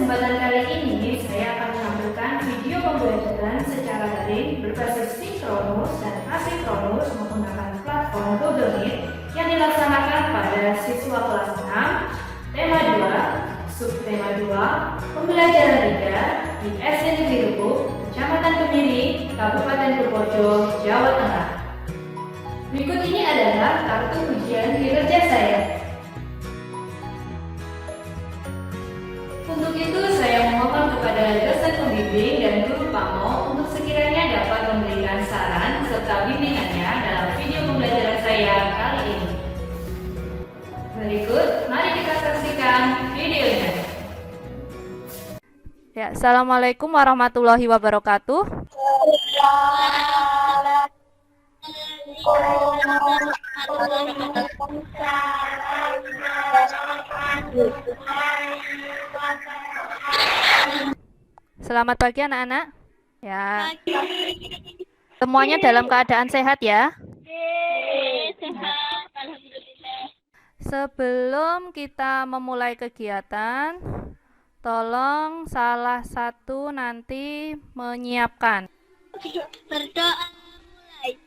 kesempatan kali ini, saya akan menampilkan video pembelajaran secara daring berbasis sinkronus dan asinkronus menggunakan platform Google Meet yang dilaksanakan pada siswa kelas 6, tema 2, subtema 2, pembelajaran 3 di SD Negeri Rukuk, Kecamatan Kemiri, Kabupaten Purworejo, Jawa Tengah. Berikut ini adalah kartu ujian kinerja saya. Untuk itu, saya memohon kepada dosen pembimbing dan guru PAMO untuk sekiranya dapat memberikan saran serta bimbingannya dalam video pembelajaran saya kali ini. Berikut, mari kita saksikan videonya. Ya, Assalamualaikum warahmatullahi wabarakatuh. Selamat pagi anak-anak. Ya. Semuanya dalam keadaan sehat ya? Sehat, alhamdulillah. Sebelum kita memulai kegiatan, tolong salah satu nanti menyiapkan. Berdoa mulai.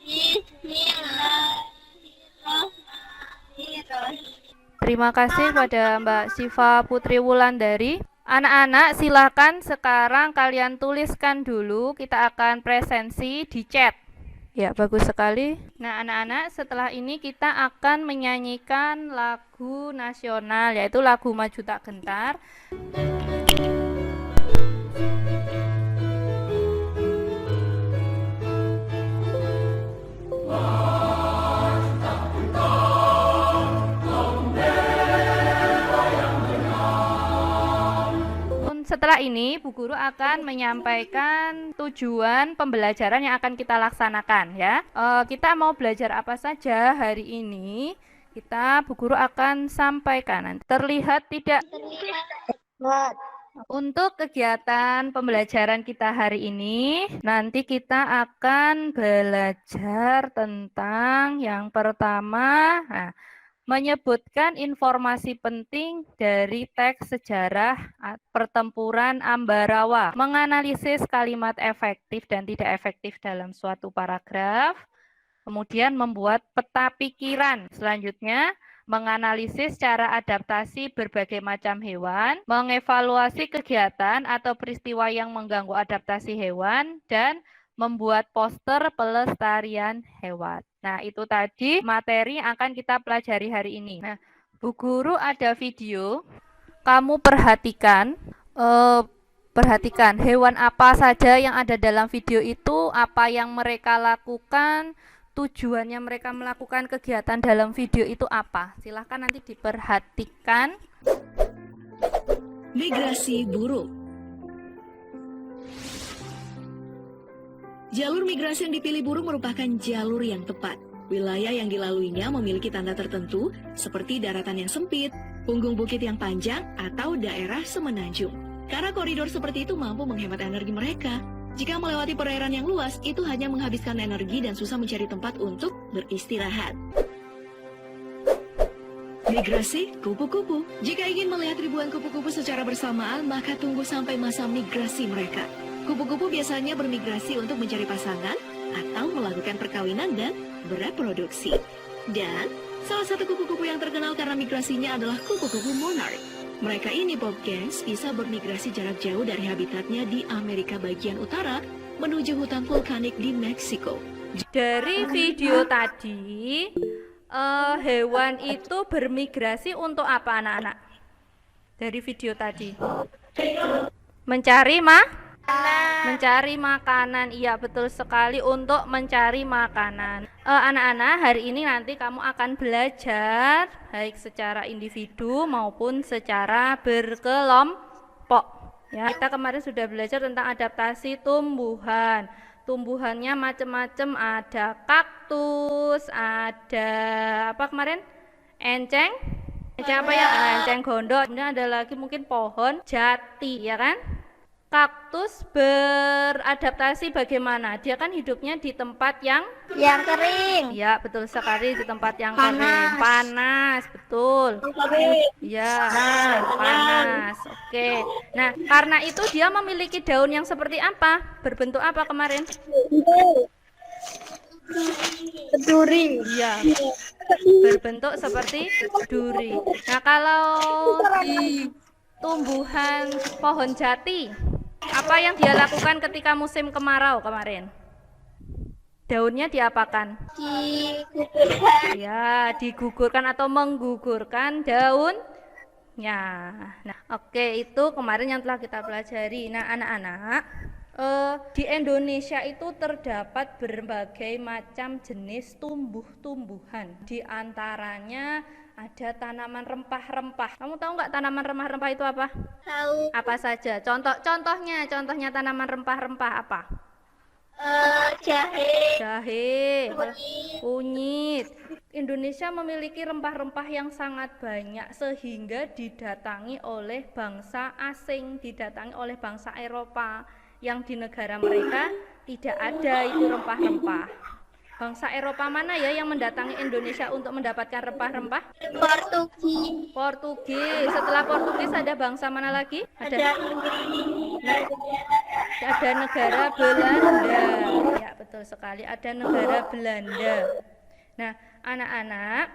Bismillahirrahmanirrahim. Terima kasih pada Mbak Siva Putri Wulandari. Anak-anak silakan sekarang kalian tuliskan dulu, kita akan presensi di chat. Ya, bagus sekali. Nah, anak-anak, setelah ini kita akan menyanyikan lagu nasional, yaitu lagu Maju Tak Gentar. Setelah ini, Bu Guru akan menyampaikan tujuan pembelajaran yang akan kita laksanakan ya. Kita mau belajar apa saja hari ini? Bu Guru akan sampaikan nanti. Terlihat tidak? Untuk kegiatan pembelajaran kita hari ini, nanti kita akan belajar tentang yang pertama, menyebutkan informasi penting dari teks sejarah pertempuran Ambarawa, menganalisis kalimat efektif dan tidak efektif dalam suatu paragraf, kemudian membuat peta pikiran. Selanjutnya, menganalisis cara adaptasi berbagai macam hewan, mengevaluasi kegiatan atau peristiwa yang mengganggu adaptasi hewan, dan membuat poster pelestarian hewan. Nah, itu tadi materi yang akan kita pelajari hari ini. Nah, Bu Guru ada video. Kamu perhatikan hewan apa saja yang ada dalam video itu, apa yang mereka lakukan, tujuannya mereka melakukan kegiatan dalam video itu apa. Silahkan nanti diperhatikan. Migrasi burung. Jalur migrasi yang dipilih burung merupakan jalur yang tepat. Wilayah yang dilaluinya memiliki tanda tertentu seperti daratan yang sempit, punggung bukit yang panjang, atau daerah semenanjung. Karena koridor seperti itu mampu menghemat energi mereka. Jika melewati perairan yang luas, itu hanya menghabiskan energi dan susah mencari tempat untuk beristirahat. Migrasi kupu-kupu. Jika ingin melihat ribuan kupu-kupu secara bersamaan, maka tunggu sampai masa migrasi mereka. Kupu-kupu biasanya bermigrasi untuk mencari pasangan atau melakukan perkawinan dan bereproduksi. Dan salah satu kupu-kupu yang terkenal karena migrasinya adalah kupu-kupu monarch. Mereka ini, Popgens, bisa bermigrasi jarak jauh dari habitatnya di Amerika bagian utara menuju hutan vulkanik di Meksiko. Dari video tadi, hewan itu bermigrasi untuk apa anak-anak? Dari video tadi. Mencari Mencari makanan, iya betul sekali, untuk mencari makanan. Anak-anak, hari ini nanti kamu akan belajar baik secara individu maupun secara berkelompok. Ya, kita kemarin sudah belajar tentang adaptasi tumbuhan. Tumbuhannya macam-macam, ada kaktus, ada apa kemarin? Enceng apa ya? Enceng gondok. Kemudian ada lagi mungkin pohon jati, ya kan? Kaktus beradaptasi bagaimana? Dia kan hidupnya di tempat yang kering. ya, betul sekali, di tempat yang kering. Panas, betul. Ya, panas. Oke. Nah, karena itu dia memiliki daun yang seperti apa? Berbentuk apa kemarin? Duri. Iya, berbentuk seperti duri. Nah, kalau di tumbuhan pohon jati, apa yang dia lakukan ketika musim kemarau kemarin? Daunnya diapakan? Digugurkan. Ya, digugurkan atau menggugurkan daunnya. Nah, oke, itu kemarin yang telah kita pelajari. Nah, anak-anak, di Indonesia itu terdapat berbagai macam jenis tumbuh-tumbuhan. Di antaranya ada tanaman rempah-rempah. Kamu tahu nggak tanaman rempah-rempah itu apa? Tahu. Apa saja? Contohnya tanaman rempah-rempah apa? Jahe. Jahe, kunyit. Indonesia memiliki rempah-rempah yang sangat banyak sehingga didatangi oleh bangsa asing, didatangi oleh bangsa Eropa yang di negara mereka tidak ada itu rempah-rempah. Bangsa Eropa mana ya yang mendatangi Indonesia untuk mendapatkan rempah-rempah? Portugis. Setelah Portugis ada bangsa mana lagi? Ada negara Belanda. Ya, betul sekali. Ada negara Belanda. Nah, anak-anak,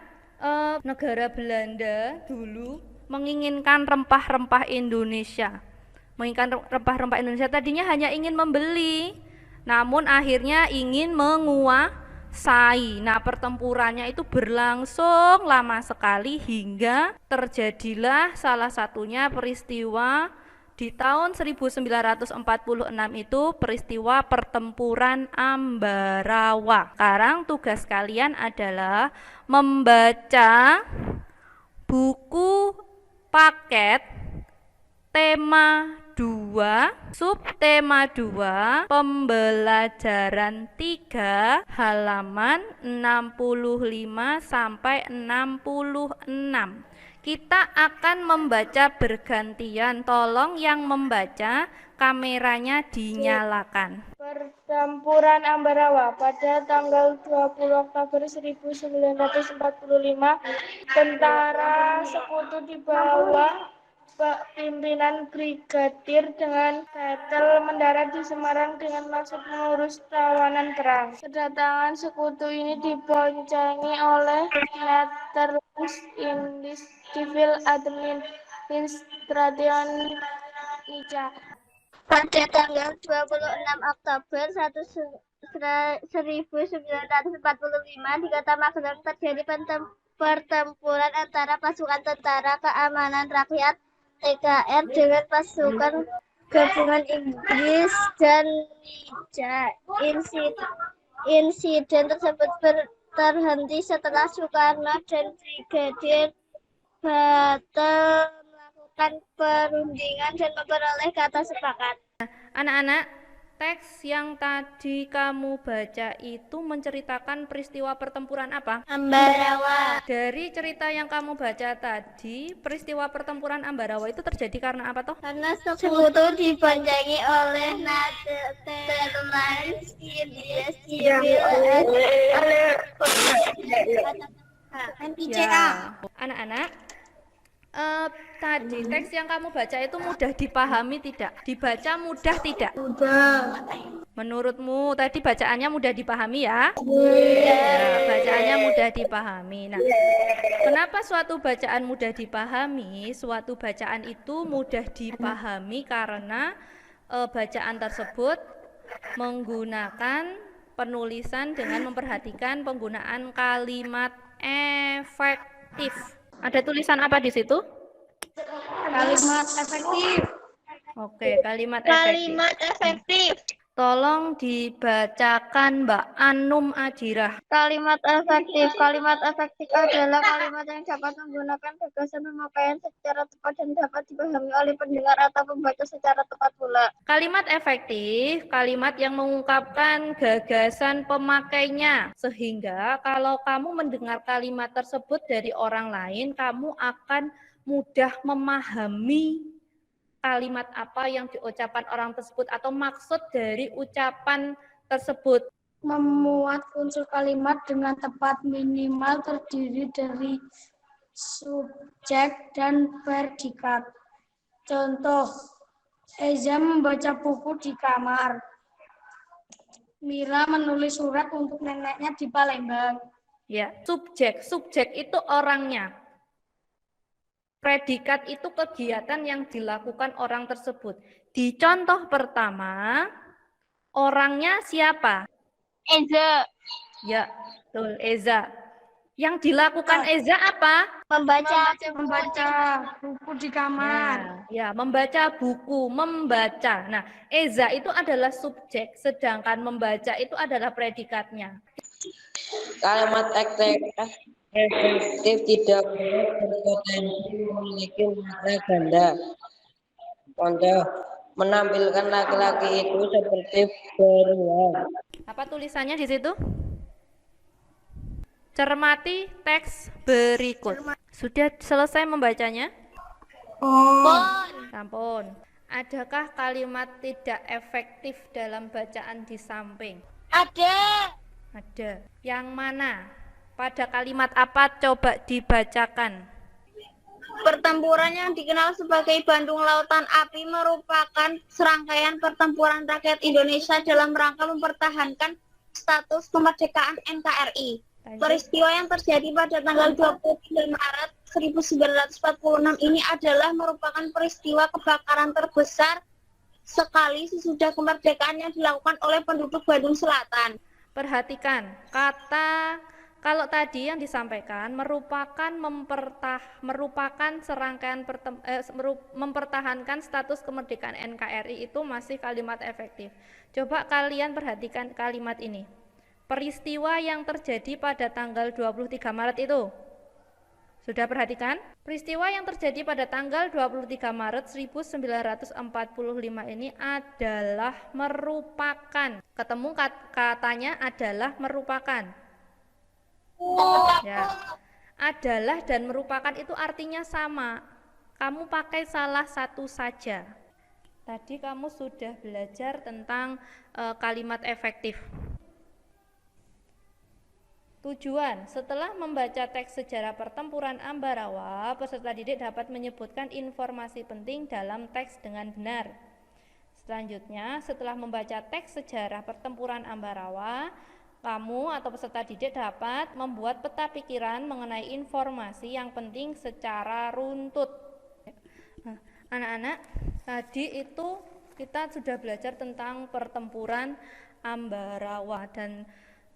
negara Belanda dulu menginginkan rempah-rempah Indonesia. Menginginkan rempah-rempah Indonesia tadinya hanya ingin membeli, namun akhirnya ingin menguasai. Nah, pertempurannya itu berlangsung lama sekali hingga terjadilah salah satunya peristiwa di tahun 1946 itu peristiwa pertempuran Ambarawa. Sekarang tugas kalian adalah membaca buku paket tema 2, subtema 2, pembelajaran 3, halaman 65 sampai 66. Kita akan membaca bergantian. Tolong yang membaca kameranya dinyalakan. Pertempuran Ambarawa pada tanggal 20 Oktober 1945, tentara sekutu di bawah pimpinan Brigadir dengan Battle mendarat di Semarang dengan maksud mengurus tawanan perang. Kedatangan sekutu ini diboncengi oleh Netherlands Indies Civil Administration Nica. Pada tanggal 26 Oktober 1945 di Kota Magelang terjadi pertempuran antara pasukan Tentara Keamanan Rakyat TKR dengan pasukan gabungan Inggris dan Nica. Insiden tersebut terhenti setelah Soekarno dan Brigadir Battle melakukan perundingan dan memperoleh kata sepakat. Anak-anak, teks yang tadi kamu baca itu menceritakan peristiwa pertempuran apa? Ambarawa. Dari cerita yang kamu baca tadi, peristiwa pertempuran Ambarawa itu terjadi karena apa toh? Karena sekutu diboncengi oleh Netherlands Indies Civil Ya. Anak-anak, tadi teks yang kamu baca itu mudah dipahami tidak? Dibaca mudah tidak? Mudah. Menurutmu tadi bacaannya mudah dipahami ya? Ya, bacaannya mudah dipahami. Nah, kenapa suatu bacaan mudah dipahami? Suatu bacaan itu mudah dipahami karena bacaan tersebut menggunakan penulisan dengan memperhatikan penggunaan kalimat efektif. Ada tulisan apa di situ? Kalimat efektif. Oke, kalimat efektif. Tolong dibacakan Mbak Anum Adirah. Kalimat efektif adalah kalimat yang dapat menggunakan gagasan pemakaian secara tepat dan dapat dipahami oleh pendengar atau pembaca secara tepat pula. Kalimat efektif, kalimat yang mengungkapkan gagasan pemakainya. Sehingga kalau kamu mendengar kalimat tersebut dari orang lain, kamu akan mudah memahami kalimat apa yang diucapkan orang tersebut atau maksud dari ucapan tersebut. Memuat unsur kalimat dengan tepat, minimal terdiri dari subjek dan predikat. Contoh, Eza membaca buku di kamar. Mira menulis surat untuk neneknya di Palembang. Ya, subjek itu orangnya. Predikat itu kegiatan yang dilakukan orang tersebut. Di contoh pertama, orangnya siapa? Eza Ya, betul, Eza. Yang dilakukan Eza apa? membaca buku di kamar. Ya, membaca buku, membaca. Nah, Eza itu adalah subjek, sedangkan membaca itu adalah predikatnya. Kalimat efektif tidak berpotensi memiliki makna ganda. Contoh, menampilkan laki-laki itu seperti beruang. Apa tulisannya di situ? Cermati teks berikut. Sudah selesai membacanya? Sampun. Adakah kalimat tidak efektif dalam bacaan di samping? ada Ada. Yang mana? Pada kalimat apa coba dibacakan? pertempuran yang dikenal sebagai Bandung Lautan Api merupakan serangkaian pertempuran rakyat Indonesia dalam rangka mempertahankan status kemerdekaan NKRI. Peristiwa yang terjadi pada tanggal 23 Maret 1946 ini adalah merupakan peristiwa kebakaran terbesar sekali sesudah kemerdekaan yang dilakukan oleh penduduk Bandung Selatan. Perhatikan, kata kalau tadi yang disampaikan merupakan serangkaian mempertahankan status kemerdekaan NKRI itu masih kalimat efektif. Coba kalian perhatikan kalimat ini. Peristiwa yang terjadi pada tanggal 23 Maret itu. Sudah perhatikan? Peristiwa yang terjadi pada tanggal 23 Maret 1945 ini adalah merupakan. Ketemu katanya adalah merupakan. Ya. Adalah dan merupakan itu artinya sama. Kamu pakai salah satu saja. Tadi kamu sudah belajar tentang kalimat efektif. Tujuan, setelah membaca teks sejarah pertempuran Ambarawa, peserta didik dapat menyebutkan informasi penting dalam teks dengan benar. Selanjutnya, setelah membaca teks sejarah pertempuran Ambarawa, kamu atau peserta didik dapat membuat peta pikiran mengenai informasi yang penting secara runtut. Nah, anak-anak, tadi itu kita sudah belajar tentang pertempuran Ambarawa dan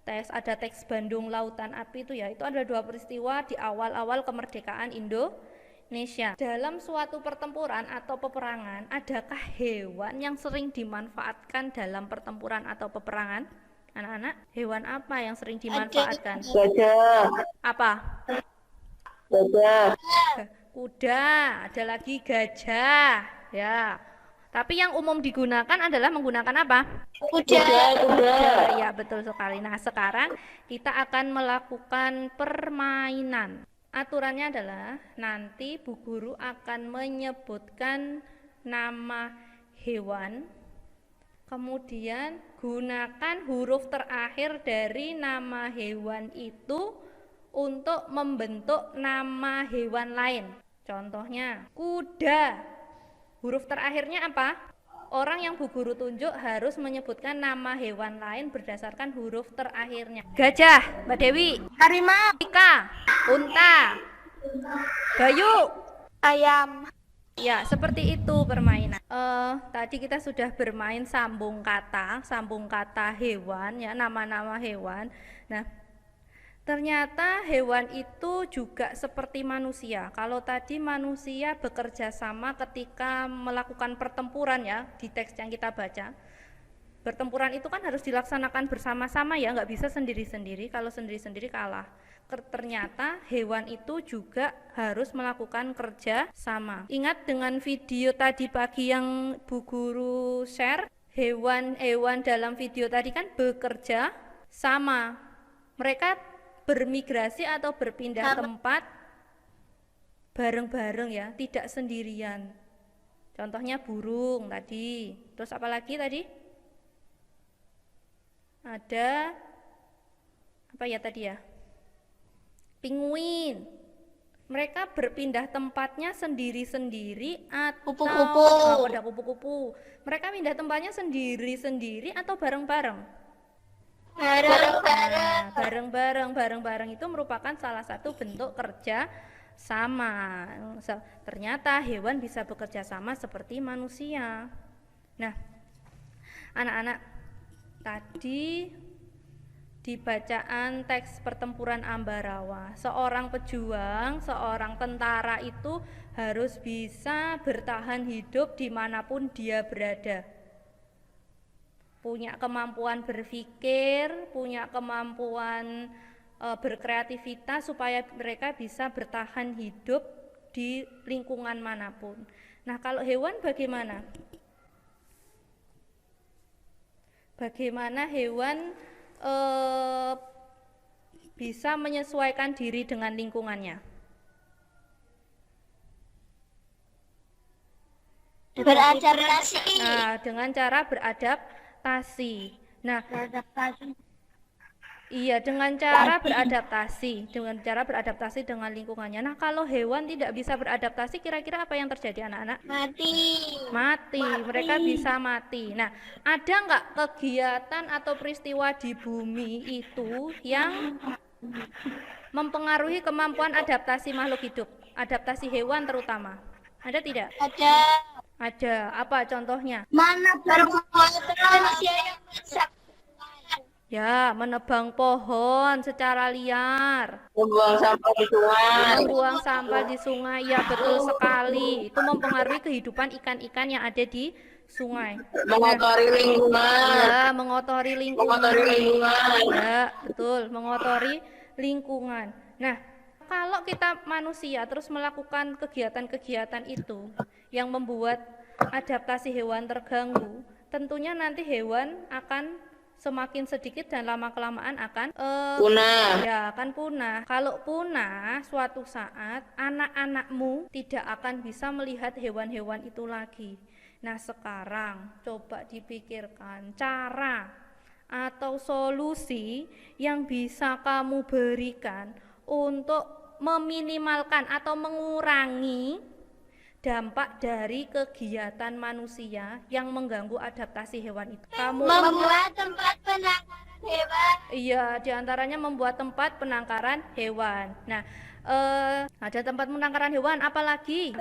ada teks Bandung Lautan Api itu ada dua peristiwa di awal-awal kemerdekaan Indonesia. Dalam suatu pertempuran atau peperangan, adakah hewan yang sering dimanfaatkan dalam pertempuran atau peperangan? Anak-anak, hewan apa yang sering dimanfaatkan? Gajah. Apa? Gajah. Kuda, ada lagi gajah, ya. Tapi yang umum digunakan adalah menggunakan apa? Kuda. Ya, betul sekali. Nah, sekarang kita akan melakukan permainan. Aturannya adalah nanti Bu Guru akan menyebutkan nama hewan, kemudian gunakan huruf terakhir dari nama hewan itu untuk membentuk nama hewan lain. Contohnya, kuda. Huruf terakhirnya apa? Orang yang Bu Guru tunjuk harus menyebutkan nama hewan lain berdasarkan huruf terakhirnya. Gajah, Mbak Dewi. Harimau, Ika, unta, Bayu, ayam, ya seperti itu permainan. Tadi kita sudah bermain sambung kata hewan, ya nama-nama hewan. Nah, ternyata hewan itu juga seperti manusia. Kalau tadi manusia bekerja sama ketika melakukan pertempuran ya, di teks yang kita baca. Pertempuran itu kan harus dilaksanakan bersama-sama ya, nggak bisa sendiri-sendiri. Kalau sendiri-sendiri kalah. Ternyata hewan itu juga harus melakukan kerja sama. Ingat dengan video tadi pagi yang Bu Guru share, hewan-hewan dalam video tadi kan bekerja sama. Mereka bermigrasi atau berpindah tempat bareng-bareng ya, tidak sendirian. Contohnya burung tadi. Terus apa lagi tadi? Ada apa ya tadi ya? Pinguin. Mereka berpindah tempatnya sendiri-sendiri atau Kupu-kupu. pada kupu-kupu. Mereka pindah tempatnya sendiri-sendiri atau bareng-bareng? Bareng-bareng. Nah, bareng-bareng itu merupakan salah satu bentuk kerja sama. Ternyata hewan bisa bekerja sama seperti manusia. Nah, anak-anak, tadi di bacaan teks pertempuran Ambarawa, seorang pejuang, seorang tentara itu harus bisa bertahan hidup dimanapun dia berada. Punya kemampuan berpikir, punya kemampuan berkreativitas supaya mereka bisa bertahan hidup di lingkungan manapun. Nah, kalau hewan bagaimana? Bagaimana hewan bisa menyesuaikan diri dengan lingkungannya? Beradaptasi. Nah, dengan cara beradaptasi. Nah, iya, dengan cara beradaptasi dengan lingkungannya. Nah, kalau hewan tidak bisa beradaptasi, kira-kira apa yang terjadi, anak-anak? Mati. Mereka bisa mati. Nah, ada nggak kegiatan atau peristiwa di bumi itu yang mempengaruhi kemampuan adaptasi makhluk hidup, adaptasi hewan terutama? Ada tidak? Ada. Apa contohnya? Mana manusia yang bisa Ya, menebang pohon secara liar. Membuang sampah di sungai. Membuang sampah di sungai, ya betul sekali. Itu mempengaruhi kehidupan ikan-ikan yang ada di sungai. Mengotori lingkungan. Ya, mengotori lingkungan. Ya, betul, mengotori lingkungan. Nah, kalau kita manusia terus melakukan kegiatan-kegiatan itu yang membuat adaptasi hewan terganggu, tentunya nanti hewan akan semakin sedikit dan lama-kelamaan akan Punah. ya akan punah. Kalau punah, suatu saat anak-anakmu tidak akan bisa melihat hewan-hewan itu lagi. Nah, sekarang coba dipikirkan cara atau solusi yang bisa kamu berikan untuk meminimalkan atau mengurangi dampak dari kegiatan manusia yang mengganggu adaptasi hewan itu. Kamu membuat tempat penangkaran hewan. Iya, diantaranya membuat tempat penangkaran hewan. Nah, ada tempat penangkaran hewan, apalagi?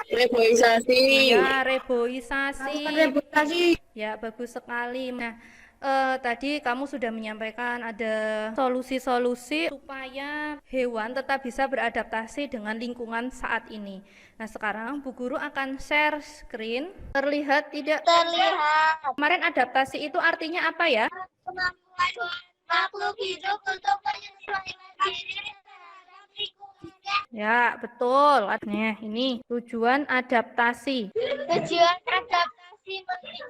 Reboisasi. Ya, reboisasi. Ya, bagus sekali. Nah, tadi kamu sudah menyampaikan ada solusi-solusi supaya hewan tetap bisa beradaptasi dengan lingkungan saat ini. Nah, sekarang Bu Guru akan share screen. Terlihat tidak? Terlihat Kemarin adaptasi itu artinya apa ya? kemampuan makhluk hidup untuk menyesuaikan diri terhadap lingkungannya. Ya, betul. Nah, ini tujuan adaptasi. Tujuan adaptasi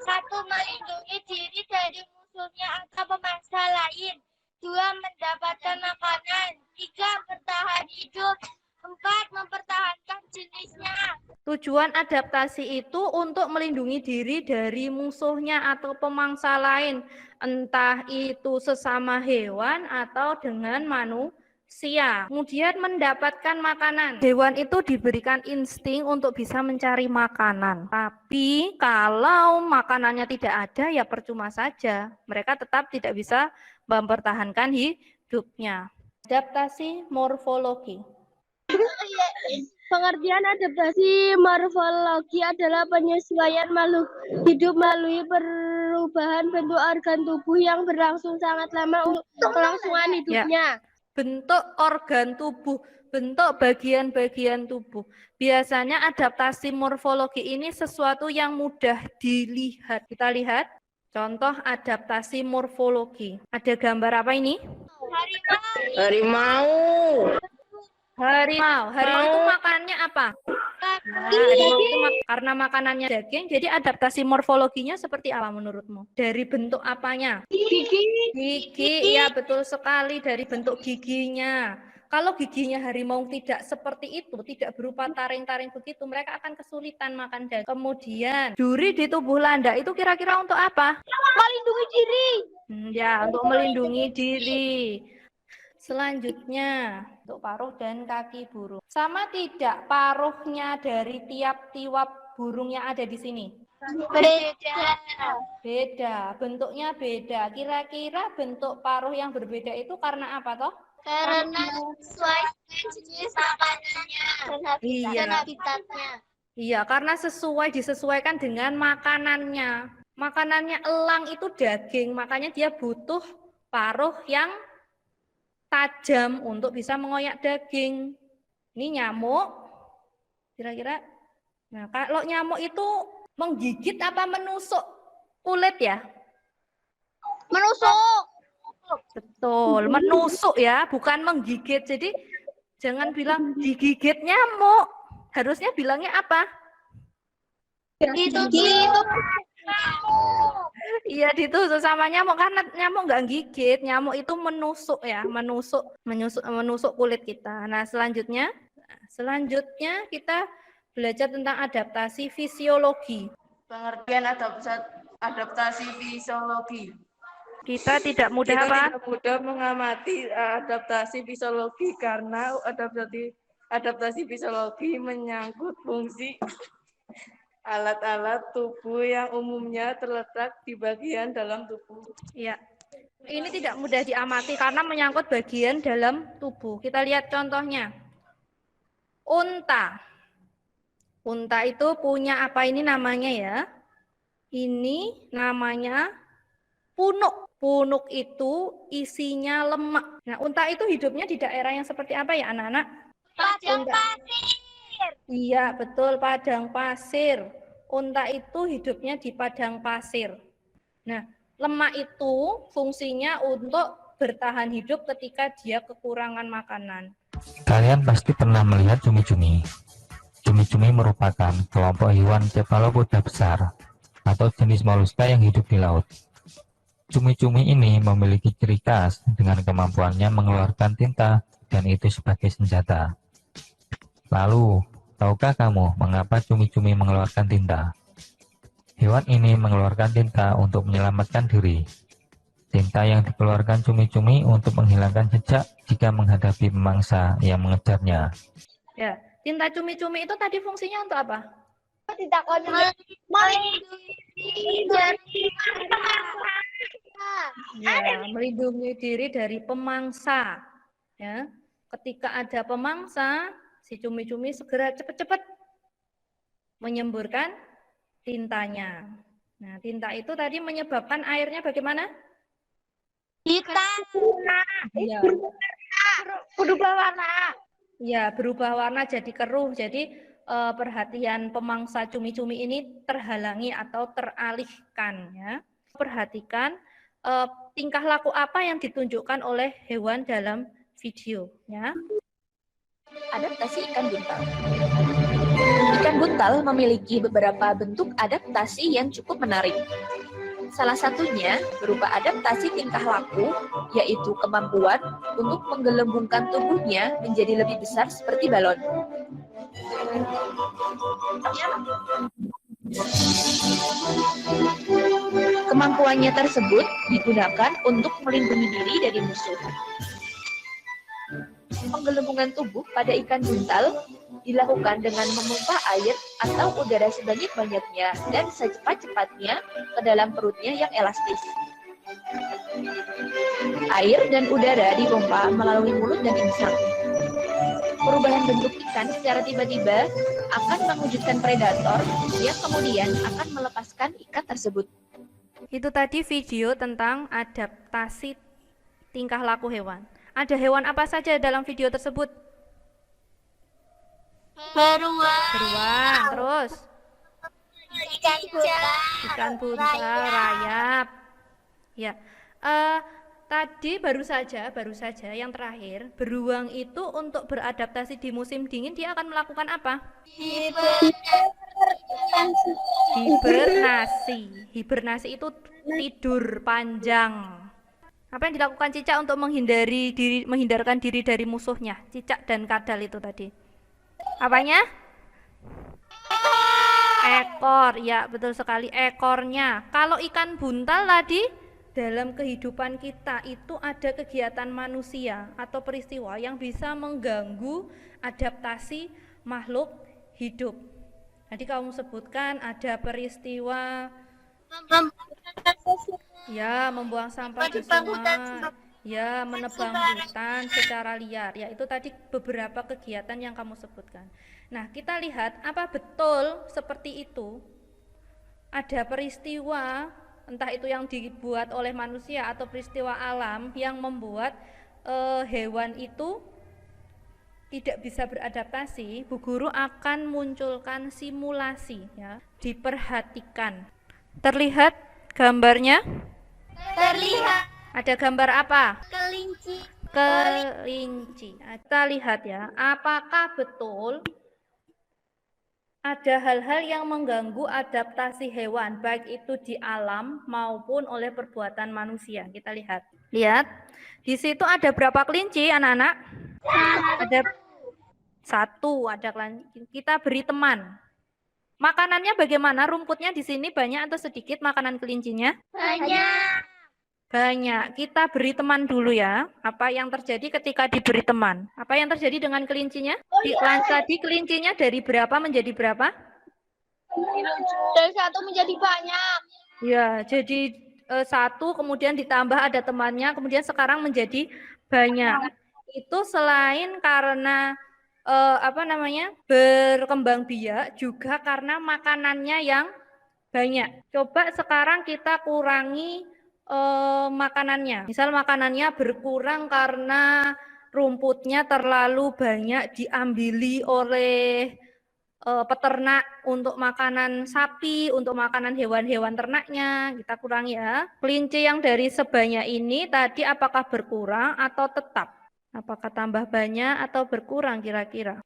satu, melindungi diri dari musuhnya atau pemangsa lain. 2, mendapatkan makanan. 3, bertahan hidup. 4, mempertahankan jenisnya. Tujuan adaptasi itu untuk melindungi diri dari musuhnya atau pemangsa lain, entah itu sesama hewan atau dengan manusia. Kemudian mendapatkan makanan. Hewan itu diberikan insting untuk bisa mencari makanan. Tapi kalau makanannya tidak ada, ya percuma saja. Mereka tetap tidak bisa mempertahankan hidupnya. Adaptasi morfologi. Pengertian adaptasi morfologi adalah penyesuaian makhluk hidup melalui perubahan bentuk organ tubuh yang berlangsung sangat lama untuk kelangsungan hidupnya. Bentuk organ tubuh, bentuk bagian-bagian tubuh. Biasanya adaptasi morfologi ini sesuatu yang mudah dilihat. Kita lihat contoh adaptasi morfologi. Ada gambar apa ini? Harimau. Harimau itu makanannya apa? Nah, harimau itu karena makanannya daging, jadi adaptasi morfologinya seperti apa menurutmu? Dari bentuk apanya? Gigi, ya betul sekali, dari bentuk giginya. kalau giginya harimau tidak seperti itu, tidak berupa taring-taring begitu, mereka akan kesulitan makan daging. Kemudian, duri di tubuh landak itu kira-kira untuk apa? Melindungi diri. Ya, untuk melindungi diri. Selanjutnya, untuk paruh dan kaki burung. Sama tidak paruhnya dari tiap-tiap burung yang ada di sini? Beda, bentuknya beda. Kira-kira bentuk paruh yang berbeda itu karena apa toh? Karena sesuai jenis makanannya dan habitatnya. Iya, karena disesuaikan dengan makanannya. Makanannya elang itu daging, makanya dia butuh paruh yang tajam untuk bisa mengoyak daging. Ini nyamuk, kira-kira. Nah, kalau nyamuk itu menggigit apa menusuk kulit ya? Menusuk. Betul, menusuk ya, bukan menggigit. Jadi jangan bilang digigit nyamuk. Harusnya bilangnya apa? Itu Iya, ditusuk sama nyamuk karena nyamuk nggak gigit, nyamuk itu menusuk ya, menusuk kulit kita. Nah, selanjutnya kita belajar tentang adaptasi fisiologi. Pengertian adaptasi fisiologi. Kita tidak mudah Tidak mudah mengamati adaptasi fisiologi karena adaptasi fisiologi menyangkut fungsi alat-alat tubuh yang umumnya terletak di bagian dalam tubuh. Ya, ini tidak mudah diamati karena menyangkut bagian dalam tubuh. Kita lihat contohnya. Unta. Unta itu punya apa ini namanya ya? Ini namanya punuk. Punuk itu isinya lemak. Nah, unta itu hidupnya di daerah yang seperti apa ya, anak-anak? padang pasir. Iya, betul, padang pasir. Unta itu hidupnya di padang pasir. Nah, lemak itu fungsinya untuk bertahan hidup ketika dia kekurangan makanan. Kalian pasti pernah melihat cumi-cumi. Cumi-cumi merupakan kelompok hewan cephalopoda besar atau jenis moluska yang hidup di laut. Cumi-cumi ini memiliki ciri khas dengan kemampuannya mengeluarkan tinta dan itu sebagai senjata. Lalu, tahukah kamu mengapa cumi-cumi mengeluarkan tinta? Hewan ini mengeluarkan tinta untuk menyelamatkan diri. Tinta yang dikeluarkan cumi-cumi untuk menghilangkan jejak jika menghadapi pemangsa yang mengejarnya. Ya, tinta cumi-cumi itu tadi fungsinya untuk apa? Tidak Melindungi diri dari pemangsa. Ya, ketika ada pemangsa, si cumi-cumi segera cepat-cepat menyemburkan tintanya. Nah, tinta itu tadi menyebabkan airnya bagaimana? hitam. Ya, Berubah warna. ya berubah warna jadi keruh. Jadi perhatian pemangsa cumi-cumi ini terhalangi atau teralihkan. Ya. Perhatikan tingkah laku apa yang ditunjukkan oleh hewan dalam video. Ya. Adaptasi ikan buntal. Ikan buntal memiliki beberapa bentuk adaptasi yang cukup menarik. Salah satunya berupa adaptasi tingkah laku, yaitu kemampuan untuk menggelembungkan tubuhnya menjadi lebih besar seperti balon. Kemampuannya tersebut digunakan untuk melindungi diri dari musuh. Penggelembungan tubuh pada ikan buntal dilakukan dengan memompa air atau udara sebanyak-banyaknya dan secepat-cepatnya ke dalam perutnya yang elastis. Air dan udara dipompa melalui mulut dan insang. Perubahan bentuk ikan secara tiba-tiba akan mewujudkan predator yang kemudian akan melepaskan ikan tersebut. Itu tadi video tentang adaptasi tingkah laku hewan. Ada hewan apa saja dalam video tersebut? Beruang, terus ikan buntal, rayap. Ya, tadi baru saja yang terakhir, beruang itu untuk beradaptasi di musim dingin dia akan melakukan apa? Hibernasi. Hibernasi itu tidur panjang. Apa yang dilakukan cicak untuk menghindarkan diri dari musuhnya? Cicak dan kadal itu tadi. Apanya? Ekor, ya betul sekali, ekornya. Kalau ikan buntal tadi, dalam kehidupan kita itu ada kegiatan manusia atau peristiwa yang bisa mengganggu adaptasi makhluk hidup. Tadi kamu sebutkan ada peristiwa ya membuang sampah di sungai, ya menebang hutan secara liar. Ya itu tadi beberapa kegiatan yang kamu sebutkan. Nah, kita lihat apa betul seperti itu? Ada peristiwa entah itu yang dibuat oleh manusia atau peristiwa alam yang membuat hewan itu tidak bisa beradaptasi. Bu Guru akan munculkan simulasi ya. Diperhatikan. Terlihat gambarnya? Terlihat Ada gambar apa? kelinci. Kelinci. Kita lihat ya, apakah betul ada hal-hal yang mengganggu adaptasi hewan, baik itu di alam maupun oleh perbuatan manusia. Kita lihat. Lihat, di situ ada berapa kelinci, anak-anak? Ada satu. Kita beri teman. Makanannya bagaimana? Rumputnya di sini banyak atau sedikit makanan kelincinya? Banyak. Kita beri teman dulu ya. Apa yang terjadi ketika diberi teman? Apa yang terjadi dengan kelincinya? Tadi kelincinya dari berapa menjadi berapa? Dari satu menjadi banyak. Ya, jadi satu, kemudian ditambah ada temannya, kemudian sekarang menjadi banyak. Itu selain karena berkembang biak, juga karena makanannya yang banyak. Coba sekarang kita kurangi makanannya. Misal makanannya berkurang karena rumputnya terlalu banyak diambili oleh peternak untuk makanan sapi, untuk makanan hewan-hewan ternaknya. Kita kurangi ya. Kelinci yang dari sebanyak ini tadi apakah berkurang atau tetap? Apakah tambah banyak atau berkurang kira-kira?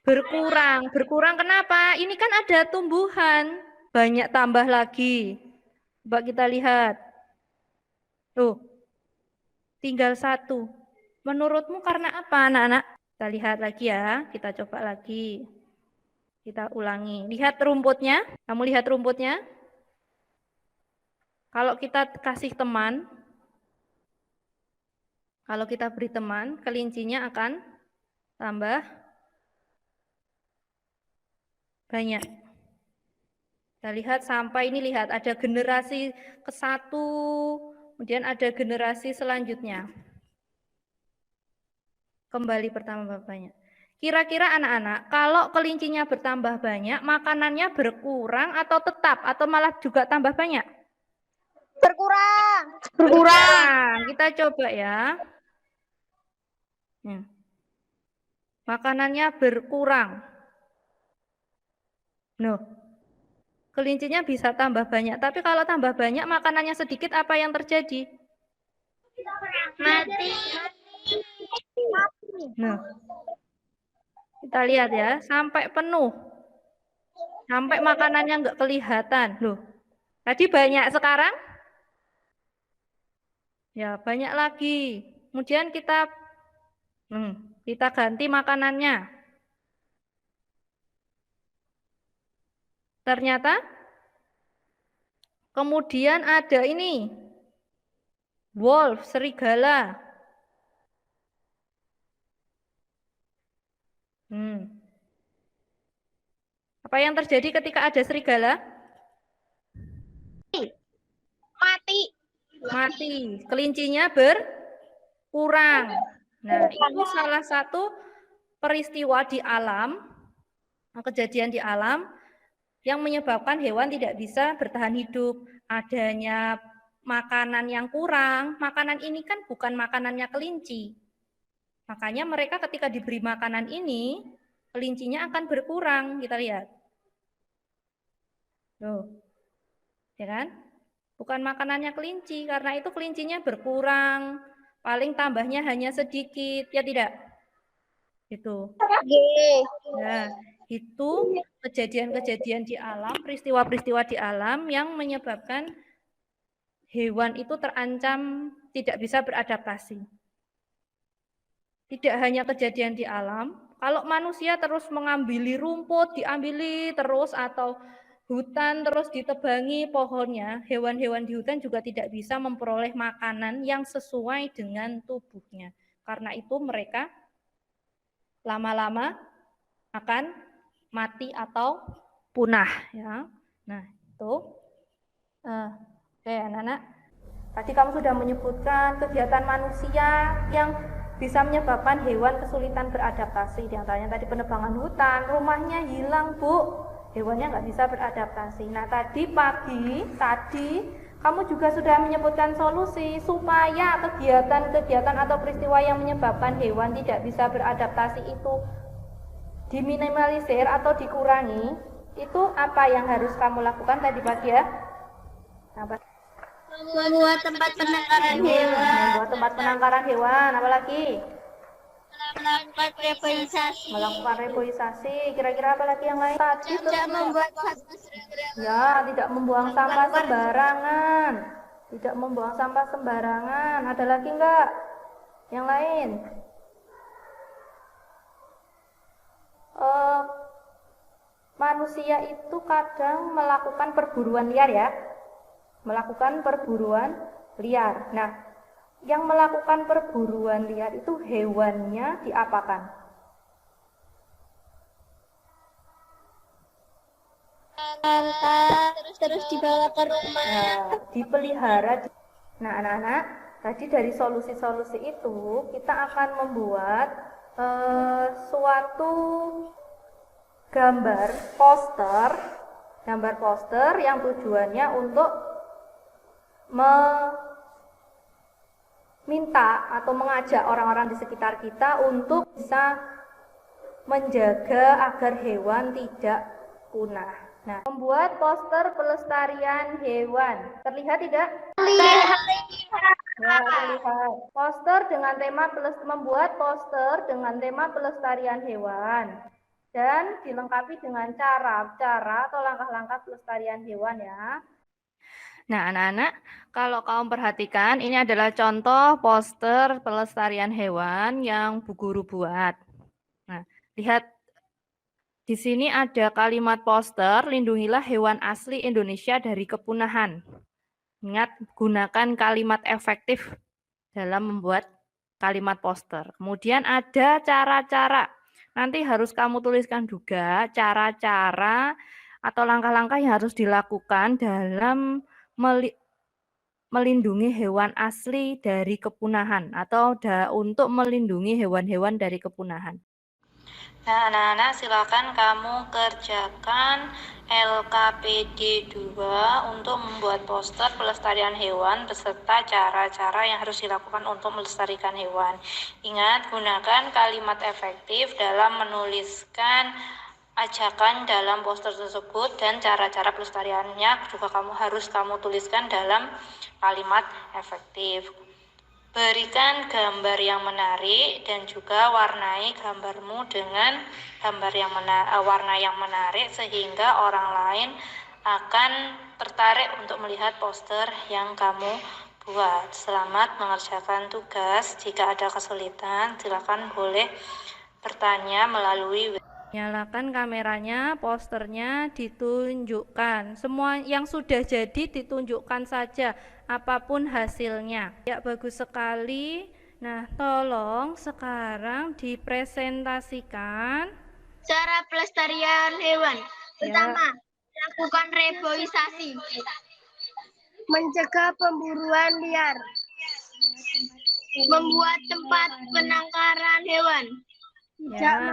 Berkurang. Berkurang kenapa? Ini kan ada tumbuhan. Banyak tambah lagi. Coba kita lihat. Tuh, tinggal satu. Menurutmu karena apa, anak-anak? Kita lihat lagi ya, kita coba lagi. Kita ulangi. Lihat rumputnya. Kamu lihat rumputnya? Kalau kita kasih teman, kalau kita beri teman, kelincinya akan tambah banyak. Kita lihat sampai ini, lihat ada generasi ke-1, kemudian ada generasi selanjutnya. Kembali pertama bapaknya. Kira-kira anak-anak, kalau kelincinya bertambah banyak, makanannya berkurang atau tetap? Atau malah juga tambah banyak? Berkurang. Berkurang. Kita coba ya. Makanannya berkurang. Nuh. Kelincinya bisa tambah banyak, tapi kalau tambah banyak makanannya sedikit, apa yang terjadi? Mati. Nah, kita lihat ya, sampai penuh. Sampai makanannya nggak kelihatan. Loh, tadi banyak, sekarang? Ya, banyak lagi. Kemudian kita ganti makanannya. Ternyata kemudian ada ini, wolf, serigala. Apa yang terjadi ketika ada serigala? Mati. Mati. Kelincinya berkurang. Nah, itu salah satu peristiwa di alam, kejadian di alam, yang menyebabkan hewan tidak bisa bertahan hidup. Adanya makanan yang kurang. Makanan ini kan bukan makanannya kelinci. Makanya mereka ketika diberi makanan ini, kelincinya akan berkurang. Kita lihat. Tuh. Ya kan? Bukan makanannya kelinci. Karena itu kelincinya berkurang. Paling tambahnya hanya sedikit. Ya tidak? Itu. Nah, itu kejadian-kejadian di alam, peristiwa-peristiwa di alam yang menyebabkan hewan itu terancam tidak bisa beradaptasi. Tidak hanya kejadian di alam, kalau manusia terus mengambili rumput, diambili terus, atau hutan terus ditebangi pohonnya, hewan-hewan di hutan juga tidak bisa memperoleh makanan yang sesuai dengan tubuhnya. Karena itu mereka lama-lama akan mati atau punah. Ya. Nah, itu. Oke, anak-anak. Tadi kamu sudah menyebutkan kegiatan manusia yang bisa menyebabkan hewan kesulitan beradaptasi. Di antaranya tadi penebangan hutan, rumahnya hilang, Bu. Hewannya nggak bisa beradaptasi. Nah, tadi kamu juga sudah menyebutkan solusi supaya kegiatan-kegiatan atau peristiwa yang menyebabkan hewan tidak bisa beradaptasi itu diminimalisir atau dikurangi. Itu apa yang harus kamu lakukan tadi pagi ya? Membuat tempat penangkaran hewan. Membuat tempat penangkaran hewan, apa lagi? Melakukan reboisasi. Melakukan reboisasi. Kira-kira apa lagi yang lain? Tadi Tidak membuat ya, tidak membuang sampah sembarangan. Tidak membuang sampah sembarangan. Ada lagi enggak? Yang lain? Manusia itu kadang melakukan perburuan liar ya. Melakukan perburuan liar. Nah, yang melakukan perburuan liar itu hewannya diapakan? terus dibawa ke rumah. Nah, dipelihara. Nah, anak-anak, tadi dari solusi-solusi itu kita akan membuat suatu gambar poster yang tujuannya untuk meminta atau mengajak orang-orang di sekitar kita untuk bisa menjaga agar hewan tidak punah. Nah, membuat poster pelestarian hewan. Terlihat tidak? Terlihat. Ya, terlihat. Membuat poster dengan tema pelestarian hewan. Dan dilengkapi dengan cara atau langkah-langkah pelestarian hewan ya. Nah, anak-anak, kalau kamu perhatikan, ini adalah contoh poster pelestarian hewan yang Bu Guru buat. Nah, lihat di sini ada kalimat poster, lindungilah hewan asli Indonesia dari kepunahan. Ingat, gunakan kalimat efektif dalam membuat kalimat poster. Kemudian ada cara-cara. Nanti harus kamu tuliskan juga cara-cara atau langkah-langkah yang harus dilakukan dalam melindungi hewan asli dari kepunahan atau untuk melindungi hewan-hewan dari kepunahan. Nah, anak-anak, silakan kamu kerjakan LKPD 2 untuk membuat poster pelestarian hewan beserta cara-cara yang harus dilakukan untuk melestarikan hewan. Ingat, gunakan kalimat efektif dalam menuliskan ajakan dalam poster tersebut, dan cara-cara pelestariannya juga harus kamu tuliskan dalam kalimat efektif. Berikan gambar yang menarik dan juga warnai gambarmu dengan warna yang menarik sehingga orang lain akan tertarik untuk melihat poster yang kamu buat. Selamat mengerjakan tugas. Jika ada kesulitan, silakan boleh bertanya melalui. Nyalakan kameranya, posternya ditunjukkan. Semua yang sudah jadi ditunjukkan saja, apapun hasilnya. Ya, bagus sekali. Nah, tolong sekarang dipresentasikan. Cara pelestarian hewan. Pertama, lakukan reboisasi. Mencegah pemburuan liar. Membuat tempat penangkaran hewan. Ya.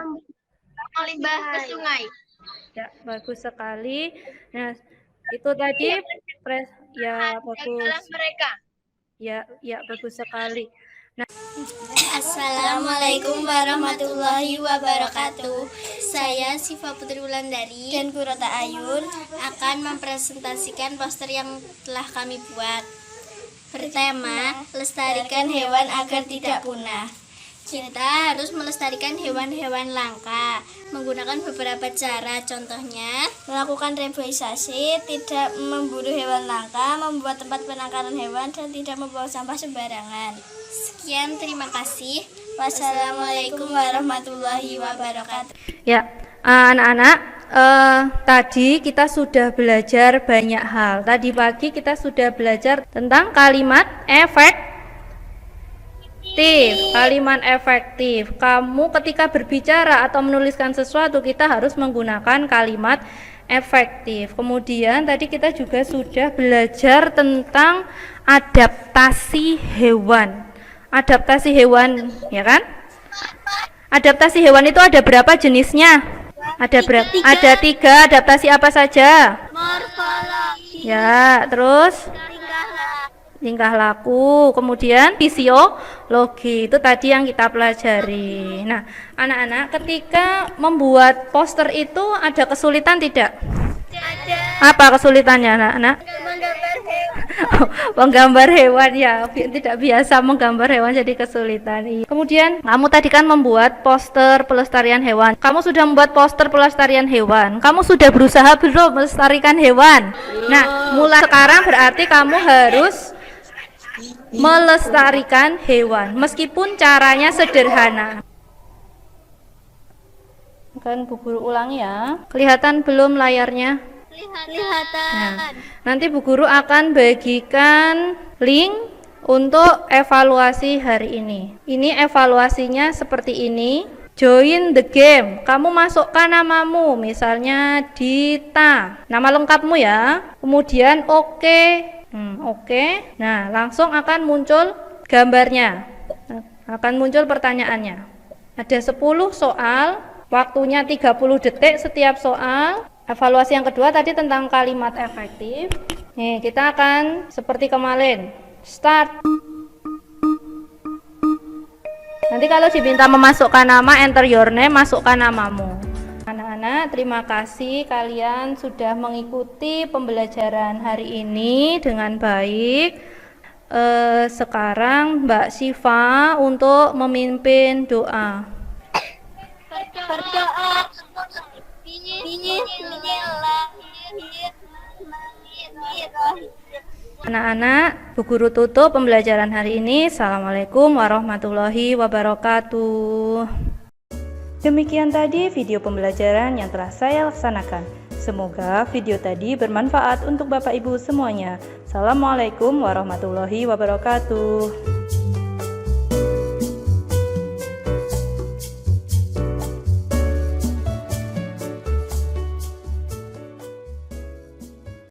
Limbah ke sungai. Ya, bagus sekali. Nah, itu tadi bagus. Mereka. Ya, bagus sekali. Nah, Assalamualaikum warahmatullahi wabarakatuh. Saya Siva Putri Wulandari dan Kurota Ayun akan mempresentasikan poster yang telah kami buat. Bertema, lestarikan hewan agar tidak punah. Kita harus melestarikan hewan-hewan langka menggunakan beberapa cara, contohnya melakukan reboisasi, tidak memburu hewan langka, membuat tempat penangkaran hewan, dan tidak membuang sampah sembarangan. Sekian, terima kasih. Wassalamualaikum warahmatullahi wabarakatuh. Ya, anak-anak, tadi kita sudah belajar banyak hal. Tadi pagi kita sudah belajar tentang kalimat efektif. Kalimat efektif. Kamu ketika berbicara atau menuliskan sesuatu, kita harus menggunakan kalimat efektif. Kemudian tadi kita juga sudah belajar tentang adaptasi hewan. Adaptasi hewan, ya kan? Adaptasi hewan itu ada berapa jenisnya? Ada tiga. Adaptasi apa saja? Morfologi, Ya, terus tingkah laku, kemudian fisiologi, itu tadi yang kita pelajari. Nah, anak-anak, ketika membuat poster itu ada kesulitan tidak? Apa kesulitannya, anak-anak? Menggambar hewan, ya, tidak biasa menggambar hewan jadi kesulitan. Kemudian kamu tadi kan membuat poster pelestarian hewan. Kamu sudah membuat poster pelestarian hewan. Kamu sudah berusaha belum melestarikan hewan? Nah, mulai sekarang berarti kamu harus melestarikan hewan, meskipun caranya sederhana. Kan Bu Guru ulangi ya. Kelihatan belum layarnya? kelihatan. Nah, nanti Bu Guru akan bagikan link untuk evaluasi hari ini. Ini evaluasinya seperti ini. Join the game. Kamu masukkan namamu, misalnya Dita. Nama lengkapmu ya. Kemudian oke. Oke. Nah, langsung akan muncul gambarnya. Akan muncul pertanyaannya. Ada 10 soal, waktunya 30 detik setiap soal. Evaluasi yang kedua tadi tentang kalimat efektif. Nih, kita akan seperti kemarin. Start. Nanti kalau diminta memasukkan nama, enter your name, masukkan namamu. Anak-anak, terima kasih kalian sudah mengikuti pembelajaran hari ini dengan baik. Sekarang Mbak Siva untuk memimpin doa. Berdoa. Anak-anak, Bu Guru tutup pembelajaran hari ini. Assalamualaikum warahmatullahi wabarakatuh. Demikian tadi video pembelajaran yang telah saya laksanakan. Semoga video tadi bermanfaat untuk Bapak Ibu semuanya. Assalamualaikum warahmatullahi wabarakatuh.